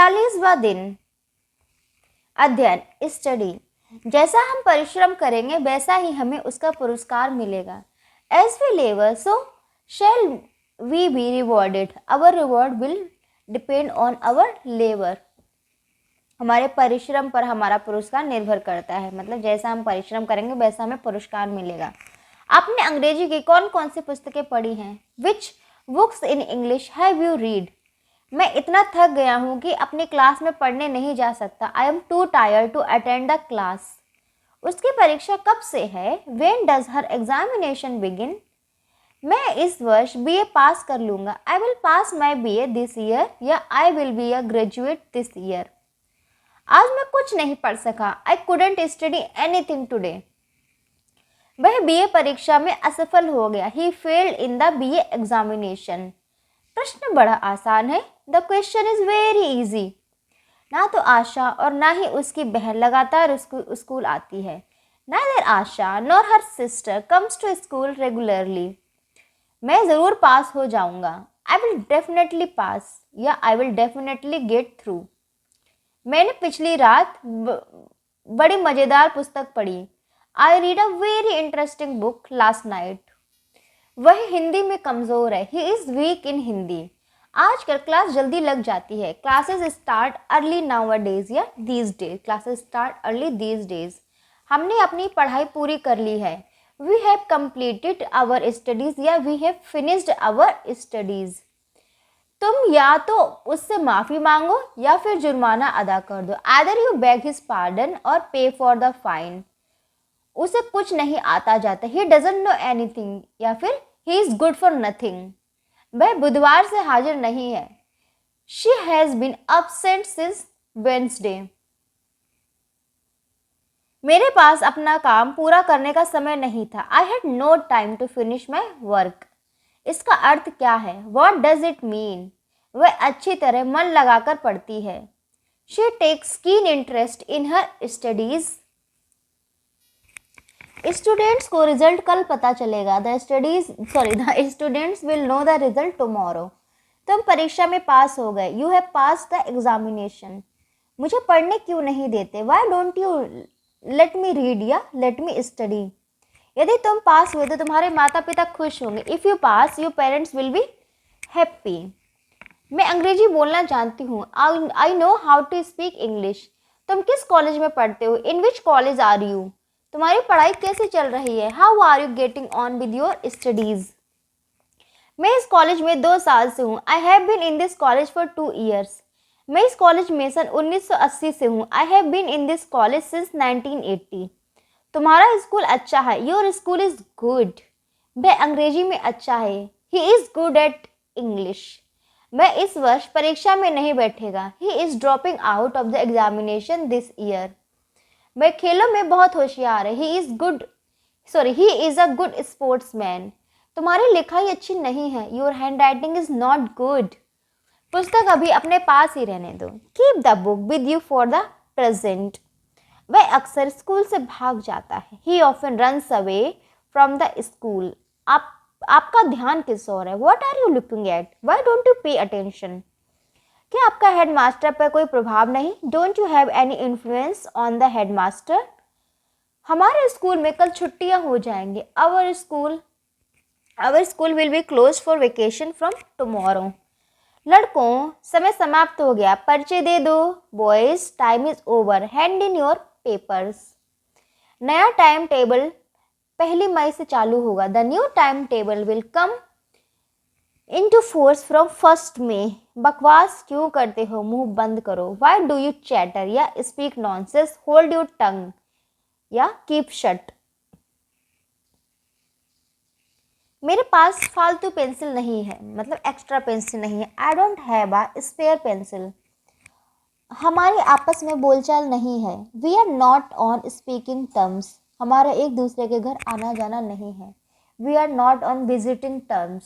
45वां दिन। अध्ययन, स्टडी। जैसा हम परिश्रम करेंगे वैसा ही हमें उसका पुरस्कार मिलेगा। As we labor, so shall we be rewarded. Our reward will depend on our labor. हमारे परिश्रम पर हमारा पुरस्कार निर्भर करता है, मतलब जैसा हम परिश्रम करेंगे वैसा हमें पुरस्कार मिलेगा। आपने अंग्रेजी की कौन कौन सी पुस्तकें पढ़ी हैं? Which books in English have you read? मैं इतना थक गया हूँ कि अपनी क्लास में पढ़ने नहीं जा सकता। I am too tired to attend the class. उसकी परीक्षा कब से है? When does her examination begin? मैं इस वर्ष BA पास कर लूँगा। I will pass my BA this year या I will be a graduate this year. आज मैं कुछ नहीं पढ़ सका। I couldn't study anything today. वह BA परीक्षा में असफल हो गया। He failed in the BA examination. प्रश्न बड़ा आसान है। The question is very easy. ना तो आशा और ना ही उसकी बहन लगातार स्कूल आती है। Neither Asha nor her sister comes to school regularly. मैं ज़रूर पास हो जाऊंगा। I will definitely pass या I will definitely get through. मैंने पिछली रात बड़ी मज़ेदार पुस्तक पढ़ी। I read a very interesting book last night. वह हिंदी में कमज़ोर है। He is weak in Hindi. आजकल क्लास जल्दी लग जाती है। Classes start early nowadays या these days. Classes start early these days. हमने अपनी पढ़ाई पूरी कर ली है। We have completed our studies या we have finished our studies. तुम या तो उससे माफ़ी मांगो या फिर जुर्माना अदा कर दो। Either you beg his pardon or pay for the fine. उसे कुछ नहीं आता जाता। He doesn't know anything या फिर he is good for nothing. वह बुधवार से हाजिर नहीं है। She has been absent since Wednesday. मेरे पास अपना काम पूरा करने का समय नहीं था। I had no time to finish my work. इसका अर्थ क्या है? What does it mean? वह अच्छी तरह मन लगाकर पढ़ती है। She takes keen interest in her studies. Students को रिजल्ट कल पता चलेगा। The students will know the result tomorrow. तुम परीक्षा में पास हो गए। You have passed the examination. मुझे पढ़ने क्यों नहीं देते? Why don't you let me read या let me study? यदि तुम पास हुए तो तुम्हारे माता पिता खुश होंगे। If you pass, your parents will be happy. मैं अंग्रेजी बोलना जानती हूँ। I know how to speak English. तुम किस कॉलेज में पढ़ते हो? In which college are you? तुम्हारी पढ़ाई कैसे चल रही है? How are you getting on with your studies? मैं इस कॉलेज में 2 साल से हूँ। I have been in this college for 2 years. मैं इस कॉलेज में सन 1980 से हूँ। I have been in this college since 1980. तुम्हारा स्कूल अच्छा है। Your school is good. वह अंग्रेजी में अच्छा है। He is good at English. वह इस वर्ष परीक्षा में नहीं बैठेगा। He is dropping out of the examination this year. वह खेलों में बहुत होशियार है। He is a good sportsman. तुम्हारी लिखाई अच्छी नहीं है। Your handwriting is not good. पुस्तक अभी अपने पास ही रहने दो। Keep the book with you for the present. वह अक्सर स्कूल से भाग जाता है। He often runs away from the school. आपका ध्यान किस ओर है? What are you looking at? Why don't you pay attention? क्या आपका हेडमास्टर पर कोई प्रभाव नहीं? Don't you have any influence on the headmaster? हमारे स्कूल में कल छुट्टियां हो जाएंगी। Our school will be closed for vacation from tomorrow. लड़कों, समय समाप्त हो गया। पर्चे दे दो। Boys, time is over. Hand in your papers. नया टाइम टेबल 1 मई से चालू होगा। The new timetable will come into force from 1 May. बकवास क्यों करते हो? मुंह बंद करो। Why do you chatter या speak nonsense? Hold your tongue या keep shut. मेरे पास फालतू पेंसिल नहीं है, मतलब एक्स्ट्रा पेंसिल नहीं है। I don't have a spare pencil. हमारी आपस में बोलचाल नहीं है। We are not on speaking terms. हमारा एक दूसरे के घर आना जाना नहीं है। We are not on visiting terms.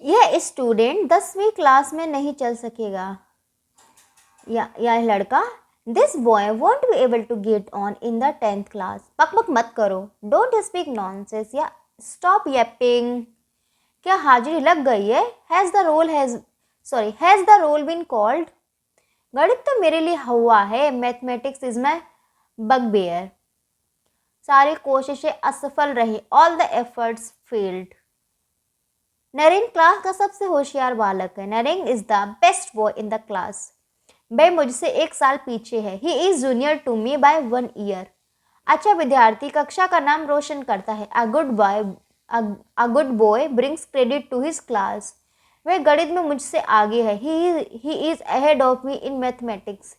यह स्टूडेंट 10वीं क्लास में नहीं चल सकेगा। या लड़का, This boy won't be able to get on in the 10th class. बकबक मत करो। Don't speak nonsense या stop yapping. क्या हाजिरी लग गई है? Has the roll has the roll been called? गणित तो मेरे लिए हवा है, मैथमेटिक्स इज माई बगबेयर। सारी कोशिशें असफल रही, all the efforts failed. Naren class का सबसे होशियार बालक है। Naren is the best boy in the class. वह मुझसे 1 साल पीछे है। He is junior to me by 1 year. अच्छा विद्यार्थी कक्षा का नाम रोशन करता है। A good boy brings credit to his class. वह गणित में मुझसे आगे है। He is ahead of me in mathematics.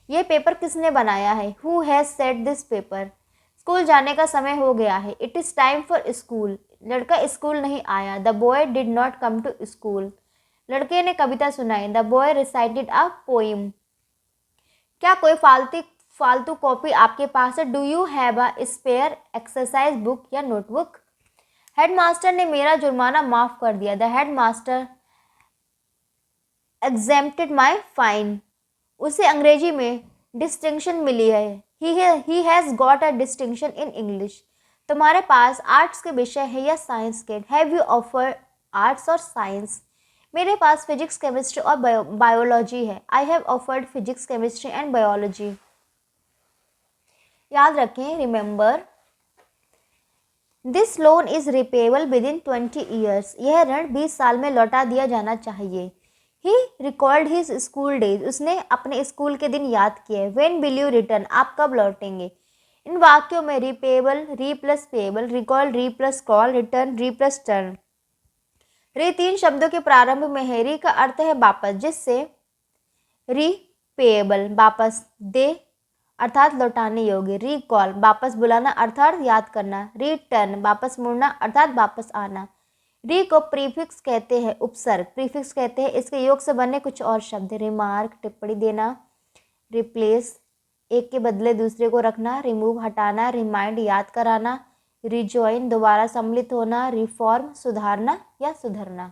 यह पेपर किसने बनाया है? Who has set this paper? School जाने का समय हो गया है। It is time for school. लड़का स्कूल नहीं आया। The boy did not come to school. लड़के ने कविता सुनाई। The boy recited a poem. क्या कोई फालतू कॉपी आपके पास है? Do you have a spare exercise book या नोटबुक? हेडमास्टर ने मेरा जुर्माना माफ कर दिया। The headmaster exempted my fine. उसे अंग्रेजी में डिस्टिंक्शन मिली है। He has got a distinction in English. तुम्हारे पास आर्ट्स के विषय है या साइंस के? हैव यू ऑफर आर्ट्स और साइंस? मेरे पास फिजिक्स केमिस्ट्री और बायोलॉजी है। I have offered physics chemistry and biology. याद रखें, remember this loan is repayable with in 20 years. यह ऋण 20 साल में लौटा दिया जाना चाहिए। ही रिकॉल्ड हिज स्कूल डेज। उसने अपने स्कूल के दिन याद किए। When will you return? आप कब लौटेंगे? इन वाक्यों में रिपेबल, री प्लस पेबल, रिकॉल, री प्लस कॉल, रिटर्न, री प्लस टर्न। री 3 शब्दों के प्रारंभ में है। री का अर्थ है वापस, जिससे रीपेएबल वापस दे अर्थात लौटाने योग्य। रिकॉल वापस बुलाना अर्थात याद करना। रिटर्न वापस मुड़ना अर्थात वापस आना। री को प्रीफिक्स कहते हैं, उपसर्ग प्रीफिक्स कहते हैं। इसके योग से बने कुछ और शब्द। रिमार्क टिप्पणी देना, रिप्लेस एक के बदले दूसरे को रखना, रिमूव हटाना, रिमाइंड याद कराना, रिजॉइन दोबारा सम्मिलित होना, रिफॉर्म सुधारना या सुधरना।